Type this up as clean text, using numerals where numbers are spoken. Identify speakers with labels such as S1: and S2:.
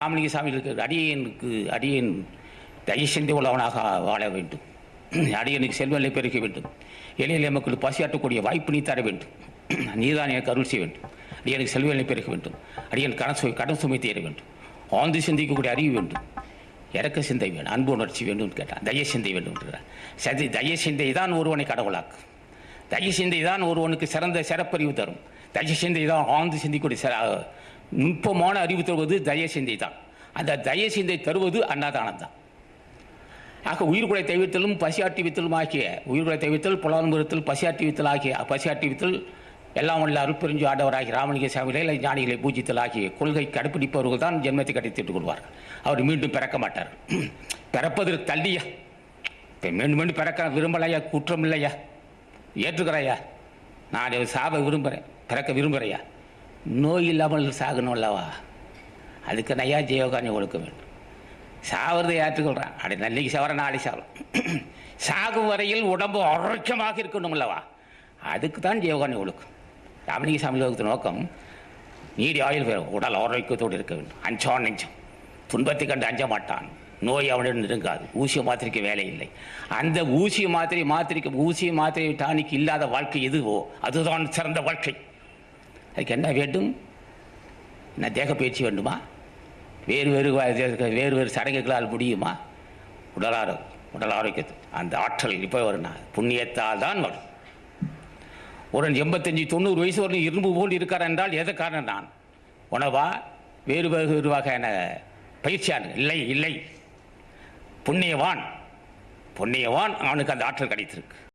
S1: ராமலிங்க சாமிகளுக்கு அடியேன் தயசிந்தி உள்ளவனாக வாழ வேண்டும். அடியனுக்கு செல்வநிலை பெருக்க வேண்டும். எளிய மக்களுக்கு பசியாற்றக்கூடிய வாய்ப்பு நீ தர வேண்டும். நீதான் எனக்கு அருள் செய்ய வேண்டும். அடியனுக்கு செல்வநிலை பெருக்க வேண்டும். அடியன் கடன் சுமை தீர வேண்டும். ஆழ்ந்து சிந்திக்கக்கூடிய அறிவு வேண்டும். இறக்க சிந்தை வேண்டும். அன்பு உணர்ச்சி வேண்டும் கேட்டான். தய சிந்தை வேண்டும் சரி, தய சிந்தை தான் ஒருவனை கடவுளாக்கு. தய சிந்தை தான் ஒருவனுக்கு சிறந்த சிறப்பறிவு தரும். தய சிந்தை தான் ஆழ்ந்து சிந்திக்கூடிய நுட்பமான அறிவு தருவது தய சிந்தை தான். அந்த தய சிந்தை தருவது அன்னதானம் தான். ஆக உயிர்குலை தெய்வத்திலும் பசியாட்டி வித்தலும் ஆகிய உயிர்குலை தெய்வத்தில் புலன்புறத்தில் பசியாட்டி வித்தல் ஆகிய பசியாட்டி வித்தல் எல்லாம் உள்ள அருட்பெருஞ்சு ஆண்டவராகிய ராமலிங்க சாமிகளை ஞானிகளை பூஜித்தல் ஆகிய கொள்கை கடைப்பிடிப்பவர்கள் தான் ஜென்மத்தை கட்டித்திட்டுக் கொள்வார்கள். அவர் மீண்டும் பிறக்க மாட்டார். பிறப்பதற்கு தள்ளியா இப்போ மீண்டும் மீண்டும் பிறக்க விரும்பலையா? குற்றம் இல்லையா? ஏற்றுக்கிறாயா? நான் சாக விரும்புகிறேன், பிறக்க விரும்புகிறையா? நோய் இல்லாமல் சாகணும் அல்லவா? அதுக்கு நையா ஜீவகானி ஒழுக்க வேண்டும். சாவறதை ஏற்றுக்கொள்கிறான். அப்படி நல்லைக்கு சாவர நாளை சாவரம். சாகும் வரையில் உடம்பு ஆரோக்கியமாக இருக்கணும் அல்லவா? அதுக்கு தான் ஜீவகானி ஒழுக்கம். ராமலிங்க சாமி லோகத்தின் நோக்கம் நீடி ஆயுள் பெறும், உடல் ஆரோக்கியத்தோடு இருக்க வேண்டும். அஞ்சான் நெஞ்சம், துன்பத்தை கண்டு அஞ்ச மாட்டான், நோய் அவனிடம் நெருங்காது. ஊசிய மாத்திரைக்கு வேலை இல்லை. அந்த ஊசிய மாத்திரை டானிக்கு இல்லாத வாழ்க்கை எதுவோ அதுதான் சிறந்த வாழ்க்கை. அதுக்கு என்ன வேண்டும்? என்ன தேக பயிற்சி வேண்டுமா? வேறு வேறு சடங்குகளால் முடியுமா? உடல் ஆரோக்கியத்து அந்த ஆற்றல் இப்போ வரும். புண்ணியத்தால் தான் வரும். ஒரு 85-90 வயசு வரை இரும்பு போல் இருக்கார் என்றால் எதை காரணம்? நான் உணவா வேறு வகையான பயிற்சியான இல்லை. புண்ணியவான் அவனுக்கு அந்த ஆற்றல் கிடைத்திருக்கு.